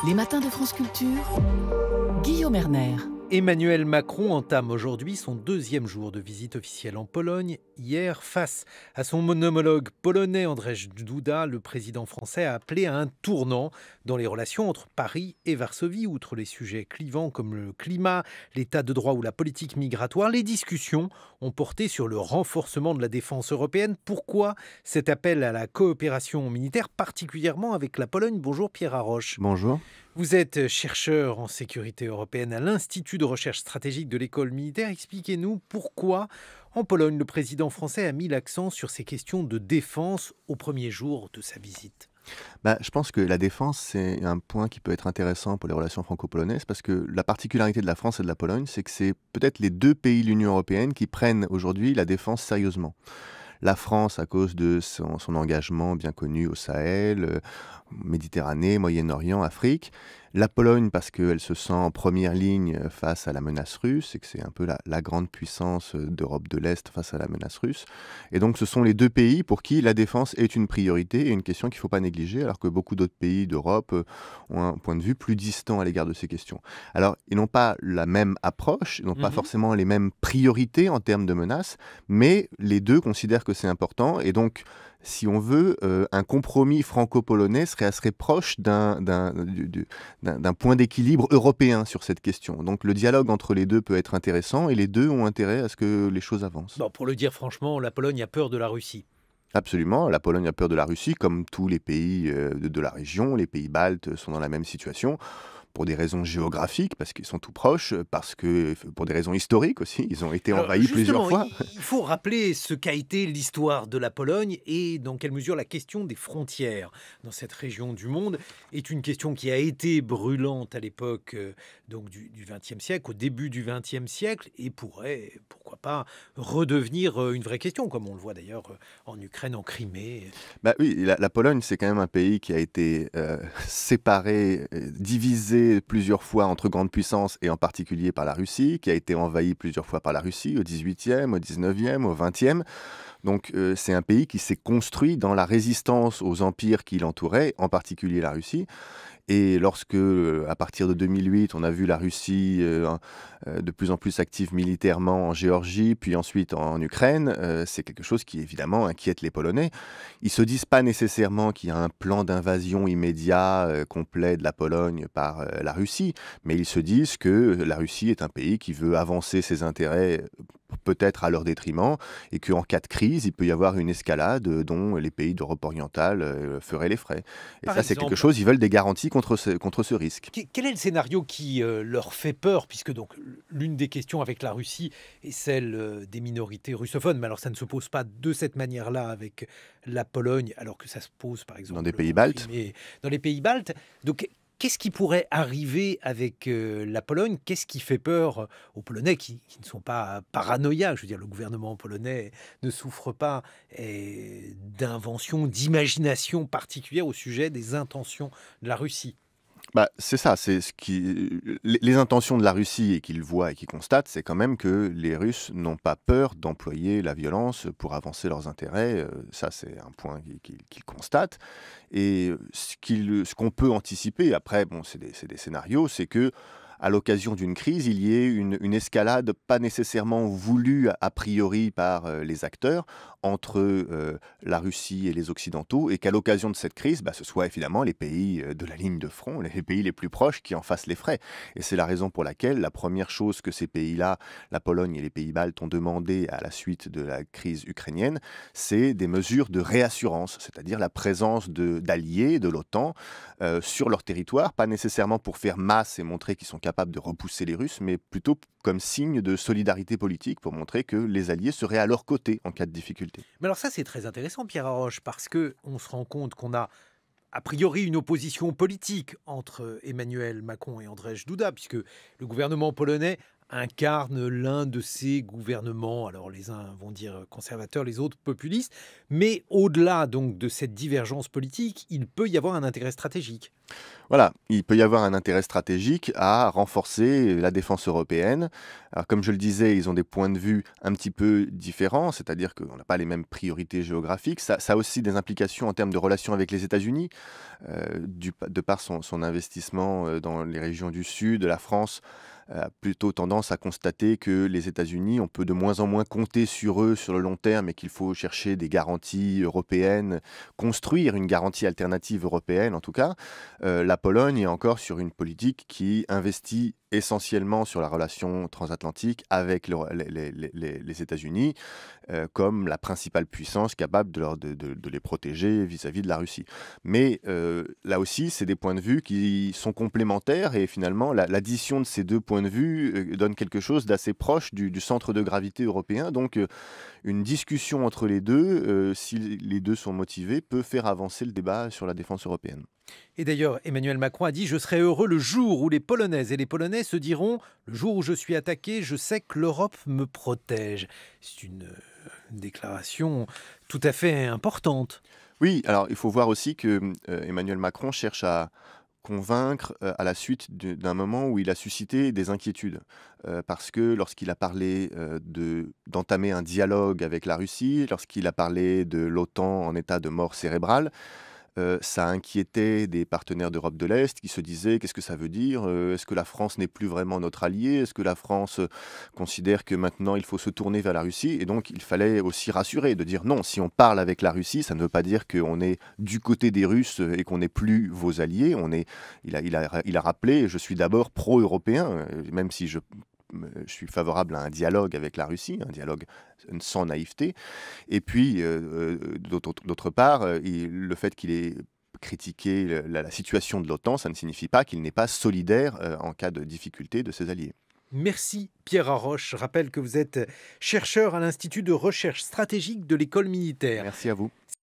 Les matins de France Culture, Guillaume Erner. Emmanuel Macron entame aujourd'hui son deuxième jour de visite officielle en Pologne. Hier, face à son homologue polonais Andrzej Duda, le président français a appelé à un tournant dans les relations entre Paris et Varsovie. Outre les sujets clivants comme le climat, l'état de droit ou la politique migratoire, les discussions ont porté sur le renforcement de la défense européenne. Pourquoi cet appel à la coopération militaire, particulièrement avec la Pologne? Bonjour Pierre Haroche. Bonjour. Vous êtes chercheur en sécurité européenne à l'Institut de recherche stratégique de l'école militaire. Expliquez-nous pourquoi, en Pologne, le président français a mis l'accent sur ces questions de défense au premier jour de sa visite. Je pense que la défense, c'est un point qui peut être intéressant pour les relations franco-polonaises parce que la particularité de la France et de la Pologne, c'est que c'est peut-être les deux pays de l'Union européenne qui prennent aujourd'hui la défense sérieusement. La France, à cause de son engagement bien connu au Sahel, Méditerranée, Moyen-Orient, Afrique. La Pologne, parce qu'elle se sent en première ligne face à la menace russe, et que c'est un peu la grande puissance d'Europe de l'Est face à la menace russe. Et donc, ce sont les deux pays pour qui la défense est une priorité et une question qu'il ne faut pas négliger, alors que beaucoup d'autres pays d'Europe ont un point de vue plus distant à l'égard de ces questions. Alors, ils n'ont pas la même approche, ils n'ont pas forcément les mêmes priorités en termes de menaces, mais les deux considèrent que c'est important, et donc, si on veut, un compromis franco-polonais serait proche d'un point d'équilibre européen sur cette question. Donc le dialogue entre les deux peut être intéressant et les deux ont intérêt à ce que les choses avancent. Bon, pour le dire franchement, la Pologne a peur de la Russie. Absolument, la Pologne a peur de la Russie, comme tous les pays de la région. Les pays baltes sont dans la même situation. Pour des raisons géographiques, parce qu'ils sont tout proches, parce que pour des raisons historiques aussi, ils ont été envahis plusieurs fois. Il faut rappeler ce qu'a été l'histoire de la Pologne et dans quelle mesure la question des frontières dans cette région du monde est une question qui a été brûlante à l'époque donc du XXe siècle, au début du XXe siècle, et pourrait, pourquoi pas, redevenir une vraie question, comme on le voit d'ailleurs en Ukraine, en Crimée. Oui, la Pologne, c'est quand même un pays qui a été séparé, divisé plusieurs fois entre grandes puissances et en particulier par la Russie, qui a été envahi plusieurs fois par la Russie au XVIIIe, au XIXe, au XXe. Donc c'est un pays qui s'est construit dans la résistance aux empires qui l'entouraient, en particulier la Russie. Et lorsque, à partir de 2008, on a vu la Russie de plus en plus active militairement en Géorgie, puis ensuite en Ukraine, c'est quelque chose qui évidemment inquiète les Polonais. Ils ne se disent pas nécessairement qu'il y a un plan d'invasion immédiat, complet de la Pologne par la Russie, mais ils se disent que la Russie est un pays qui veut avancer ses intérêts peut-être à leur détriment, et qu'en cas de crise, il peut y avoir une escalade dont les pays d'Europe orientale feraient les frais. Et ça, c'est quelque chose, ils veulent des garanties contre ce risque. Quel est le scénario qui leur fait peur, puisque donc l'une des questions avec la Russie est celle des minorités russophones, mais alors ça ne se pose pas de cette manière-là avec la Pologne, alors que ça se pose par exemple dans des pays baltes. Dans les pays baltes. Donc qu'est-ce qui pourrait arriver avec la Pologne? Qu'est-ce qui fait peur aux Polonais qui ne sont pas paranoïaques? Je veux dire, le gouvernement polonais ne souffre pas d'invention, d'imagination particulière au sujet des intentions de la Russie. C'est ça, c'est les intentions de la Russie et qu'ils voient et qu'ils constatent, c'est quand même que les Russes n'ont pas peur d'employer la violence pour avancer leurs intérêts. Ça, c'est un point qu'ils constatent. Et ce qu'on peut anticiper, après, c'est des scénarios, c'est que à l'occasion d'une crise, il y ait une escalade pas nécessairement voulue a priori par les acteurs entre la Russie et les Occidentaux, et qu'à l'occasion de cette crise, ce soit évidemment les pays de la ligne de front, les pays les plus proches qui en fassent les frais. Et c'est la raison pour laquelle la première chose que ces pays-là, la Pologne et les pays baltes, ont demandé à la suite de la crise ukrainienne, c'est des mesures de réassurance, c'est-à-dire la présence d'alliés de l'OTAN sur leur territoire, pas nécessairement pour faire masse et montrer qu'ils sont capables de repousser les Russes, mais plutôt comme signe de solidarité politique pour montrer que les alliés seraient à leur côté en cas de difficulté. Mais alors ça, c'est très intéressant, Pierre Haroche, parce qu'on se rend compte qu'on a a priori une opposition politique entre Emmanuel Macron et Andrzej Duda, puisque le gouvernement polonais incarne l'un de ces gouvernements. Alors les uns vont dire conservateurs, les autres populistes. Mais au-delà donc de cette divergence politique, il peut y avoir un intérêt stratégique. Voilà, il peut y avoir un intérêt stratégique à renforcer la défense européenne. Alors, comme je le disais, ils ont des points de vue un petit peu différents, c'est-à-dire qu'on n'a pas les mêmes priorités géographiques. Ça a aussi des implications en termes de relations avec les États-Unis, de par son investissement dans les régions du Sud. La France a plutôt tendance à constater que les États-Unis, on peut de moins en moins compter sur eux sur le long terme et qu'il faut chercher des garanties européennes, construire une garantie alternative européenne en tout cas. La Pologne est encore sur une politique qui investit essentiellement sur la relation transatlantique avec les États-Unis, comme la principale puissance capable de les protéger vis-à-vis de la Russie. Mais là aussi, c'est des points de vue qui sont complémentaires et finalement, l'addition de ces deux points de vue donne quelque chose d'assez proche du centre de gravité européen. Donc, une discussion entre les deux, si les deux sont motivés, peut faire avancer le débat sur la défense européenne. Et d'ailleurs, Emmanuel Macron a dit « Je serai heureux le jour où les Polonaises et les Polonais se diront « Le jour où je suis attaqué, je sais que l'Europe me protège ». C'est une déclaration tout à fait importante. Oui, alors il faut voir aussi que Emmanuel Macron cherche à convaincre à la suite d'un moment où il a suscité des inquiétudes. Parce que lorsqu'il a parlé d'entamer un dialogue avec la Russie, lorsqu'il a parlé de l'OTAN en état de mort cérébrale, ça inquiétait des partenaires d'Europe de l'Est qui se disaient: «Qu'est-ce que ça veut dire? Est-ce que la France n'est plus vraiment notre allié? Est-ce que la France considère que maintenant il faut se tourner vers la Russie?» Et donc il fallait aussi rassurer, de dire: «Non, si on parle avec la Russie, ça ne veut pas dire qu'on est du côté des Russes et qu'on n'est plus vos alliés. Il a rappelé: «Je suis d'abord pro-européen, même si je suis favorable à un dialogue avec la Russie, un dialogue sans naïveté. Et puis, d'autre part, le fait qu'il ait critiqué la situation de l'OTAN, ça ne signifie pas qu'il n'est pas solidaire en cas de difficulté de ses alliés. Merci Pierre Haroche. Je rappelle que vous êtes chercheur à l'Institut de recherche stratégique de l'École militaire. Merci à vous.